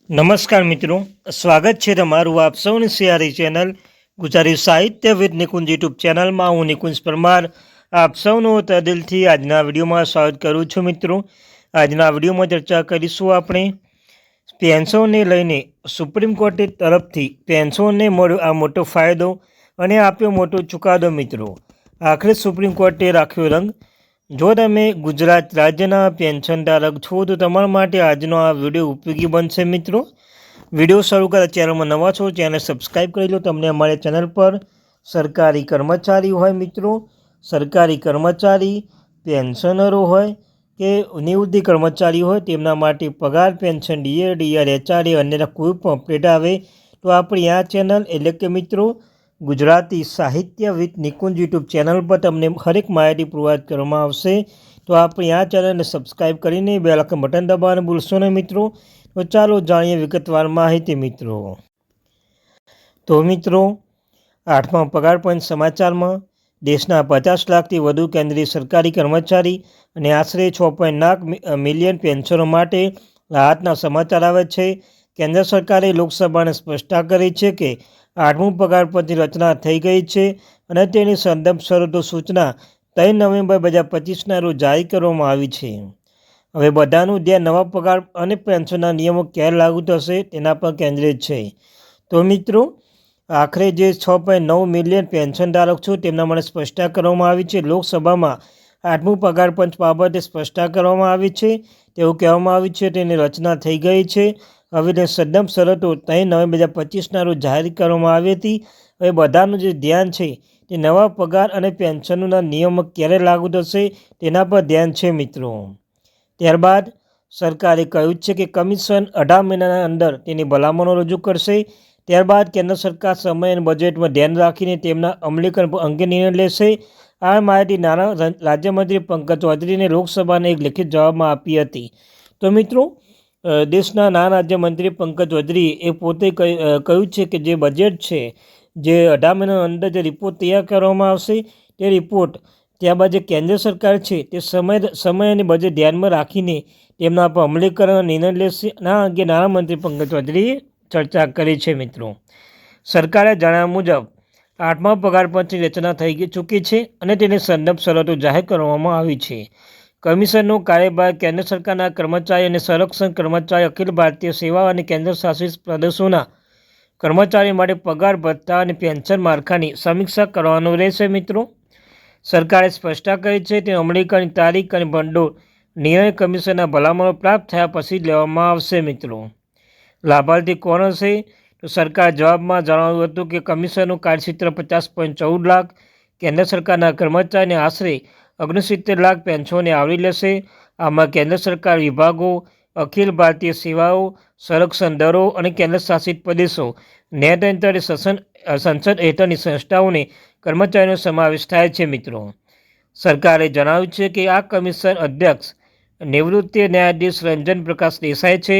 નમસ્કાર મિત્રો, સ્વાગત છે તમારું આપ સૌની સિયારી ચેનલ ગુજરાતી સાહિત્ય વિદ નિકુંજ યુટ્યુબ ચેનલમાં. હું નિકુંજ પરમાર આપ સૌનું તદિલથી આજના વિડીયોમાં સ્વાગત કરું છું. મિત્રો, આજના વિડીયોમાં ચર્ચા કરીશું આપણે પેન્શનને લઈને સુપ્રીમ કોર્ટ તરફથી પેન્શનને મળ્યો આ મોટો ફાયદો અને આપ્યો મોટો ચુકાદો. મિત્રો, આખરે સુપ્રીમ કોર્ટે રાખ્યો રંગ. જો તમે ગુજરાત રાજ્યના પેન્શનધારક છો તો તમારા માટે આજનો આ વિડીયો ઉપયોગી બનશે. મિત્રો, વિડીયો શરૂ કરતા ચેનલમાં નવા છો ચેનલ સબસ્ક્રાઈબ કરી લો. તમને અમારી ચેનલ પર સરકારી કર્મચારી હોય, મિત્રો, સરકારી કર્મચારી, પેન્શનરો હોય કે નિવૃત્તિ કર્મચારી હોય, તેમના માટે પગાર, પેન્શન, ડીએ, ડીઆર, એચઆરએ અન્યના કોઈ પણ અપડેટ આવે તો આપણી આ ચેનલ એટલે કે મિત્રો ગુજરાતી સાહિત્ય વિથ નિકુંજ યુટ્યુબ ચેનલ પર તમને હરેક માહિતી પ્રોવાઈડ કરવામાં આવશે. તો આપણી આ ચેનલને સબસ્ક્રાઈબ કરીને બેલ આઇકન બટન દબાવવાનું ભૂલશો નહીં. મિત્રો, તો ચાલો જાણીએ વિગતવાર માહિતી. મિત્રો, 8મા પગાર પંચ સમાચારમાં દેશના 50 લાખથી વધુ કેન્દ્રીય સરકારી કર્મચારી અને આશરે 6.9 મિલિયન પેન્શનો માટે રાહતના સમાચાર આવે છે. કેન્દ્ર સરકારે લોકસભાને સ્પષ્ટતા કરી છે કે 8મું પગાર પંચની રચના થઈ ગઈ છે અને તેની સંદર્ભ શરતો સૂચના 3 નવેમ્બર 2025ના રોજ જારી કરવામાં આવી છે. હવે બધાનું ધ્યાન નવા પગાર અને પેન્શનના નિયમો ક્યારે લાગુ થશે તેના પર કેન્દ્રિત છે. તો મિત્રો, આખરે જે 6.9 મિલિયન પેન્શનધારક છો તેમના માટે સ્પષ્ટતા કરવામાં આવી છે. લોકસભામાં 8મું પગાર પંચ બાબતે સ્પષ્ટતા કરવામાં આવી છે. તેવું કહેવામાં આવ્યું છે તેની રચના થઈ ગઈ છે. હવે તે સંદર્ભ શરતો 3 નવેમ્બર 2025ના રોજ જાહેર કરવામાં આવી હતી. હવે બધાનું જે ધ્યાન છે તે નવા પગાર અને પેન્શનના નિયમો ક્યારે લાગુ થશે તેના પર ધ્યાન છે. મિત્રો, ત્યારબાદ સરકારે કહ્યું છે કે કમિશન 18 મહિનાના અંદર તેની ભલામણો રજૂ કરશે. ત્યારબાદ કેન્દ્ર સરકાર સમય અને બજેટમાં ધ્યાન રાખીને તેમના અમલીકરણ અંગે નિર્ણય લેશે. આ માહિતી નાણાં રાજ્યમંત્રી પંકજ ચૌધરીને લોકસભાને એક લેખિત જવાબમાં આપી હતી. તો મિત્રો, દેશના નાણાં રાજ્યમંત્રી પંકજ ચૌધરીએ એ પોતે કહ્યું છે કે જે બજેટ છે, જે 18 મહિનાની અંદર જે રિપોર્ટ તૈયાર કરવામાં આવશે તે રિપોર્ટ ત્યારબાદ જે કેન્દ્ર સરકાર છે તે સમય અને બજેટ ધ્યાનમાં રાખીને તેમના પર અમલીકરણ નિર્ણય લેશે. આ અંગે નાણામંત્રી પંકજ ચૌધરીએ ચર્ચા કરી છે. મિત્રો, સરકારે જણાવ્યા મુજબ 8મા પગાર પંચની રચના થઈ ચૂકી છે અને તેની સંદર્ભ શરતો જાહેર કરવામાં આવી છે. કમિશનનો કાર્યભાર કેન્દ્ર સરકારના કર્મચારી અને સંરક્ષણ કર્મચારી, અખિલ ભારતીય સેવા અને કેન્દ્ર શાસિત પ્રદેશોના કર્મચારીઓ માટે પગાર, ભથ્થા અને પેન્શન માળખાની સમીક્ષા કરવાનો રહેશે. મિત્રો, સરકારે સ્પષ્ટતા કરી છે તે અમલીકરણની તારીખ અને ભંડોળ નિર્ણય કમિશનના ભલામણો પ્રાપ્ત થયા પછી લેવામાં આવશે. મિત્રો, લાભાર્થી કોણ હશે? તો સરકારે જવાબમાં જણાવ્યું હતું કે કમિશનનું કાર્યક્ષેત્ર 50.14 લાખ કેન્દ્ર સરકારના કર્મચારીને આશરે 69 લાખ પેન્શનોને આવરી લેશે. આમાં કેન્દ્ર સરકાર વિભાગો, અખિલ ભારતીય સેવાઓ, સંરક્ષણ દળો અને કેન્દ્ર શાસિત પ્રદેશો, ન્યાયતંત્ર સંસદ હેઠળની સંસ્થાઓને કર્મચારીનો સમાવેશ થાય છે. મિત્રો, સરકારે જણાવ્યું છે કે આ કમિશન અધ્યક્ષ નિવૃત્ત ન્યાયાધીશ રંજન પ્રકાશ દેસાઈ છે.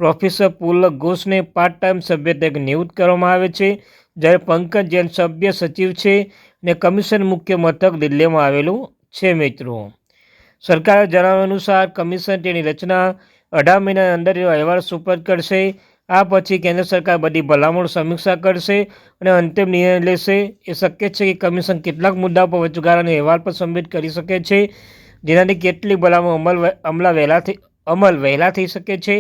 પ્રોફેસર પુલક ઘોષને પાર્ટ ટાઈમ સભ્ય તરીકે નિયુક્ત કરવામાં આવે છે, જ્યારે પંકજ જૈન સભ્ય સચિવ છે અને કમિશન મુખ્ય મથક દિલ્હીમાં આવેલું છે. મિત્રો, સરકારે જણાવ્યા અનુસાર કમિશન તેની રચના 18 મહિનાની અંદર અહેવાલ સુપરત કરશે. આ પછી કેન્દ્ર સરકાર બધી ભલામણો સમીક્ષા કરશે અને અંતિમ નિર્ણય લેશે. એ શક્ય છે કે કમિશન કેટલાક મુદ્દાઓ પર વચગાળાનો અહેવાલ પણ સબમિટ કરી શકે છે, જેનાથી કેટલીક ભલામણો અમલ વહેલા થઈ શકે છે.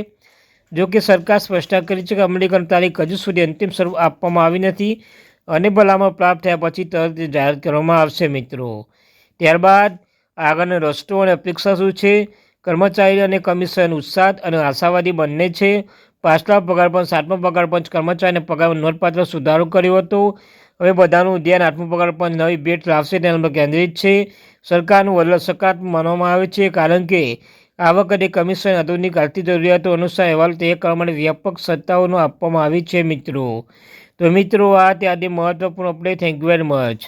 જો કે સરકાર સ્પષ્ટતા કરી છે કે અમલીકરણ તારીખ હજુ સુધી અંતિમ સ્વરૂપ આપવામાં આવી નથી અને ભલામણ પ્રાપ્ત થયા પછી તરત જાહેર કરવામાં આવશે. મિત્રો, ત્યારબાદ આગળનો રસ્તો અને અપેક્ષા શું છે? કર્મચારી અને કમિશન ઉત્સાહ અને આશાવાદી બંને છે. પાછલા પગાર પંચ 7મા પગાર પંચ કર્મચારીને પગારમાં નોંધપાત્ર સુધારો કર્યો હતો. હવે બધાનું ધ્યાન 8મું પગાર પંચ નવી ભેટ લાવશે તેના પર કેન્દ્રિત છે. સરકારનું વલણ સકારાત્મક માનવામાં આવે છે, કારણ કે આ વખતે કમિશન આધુનિક આર્થિક જરૂરિયાતો અનુસાર અહેવાલ તૈયાર કરવા માટે વ્યાપક સત્તાઓનો આપવામાં આવી છે. મિત્રો, તો મિત્રો, આ ત્યાંથી મહત્વપૂર્ણ update. Thank you very much.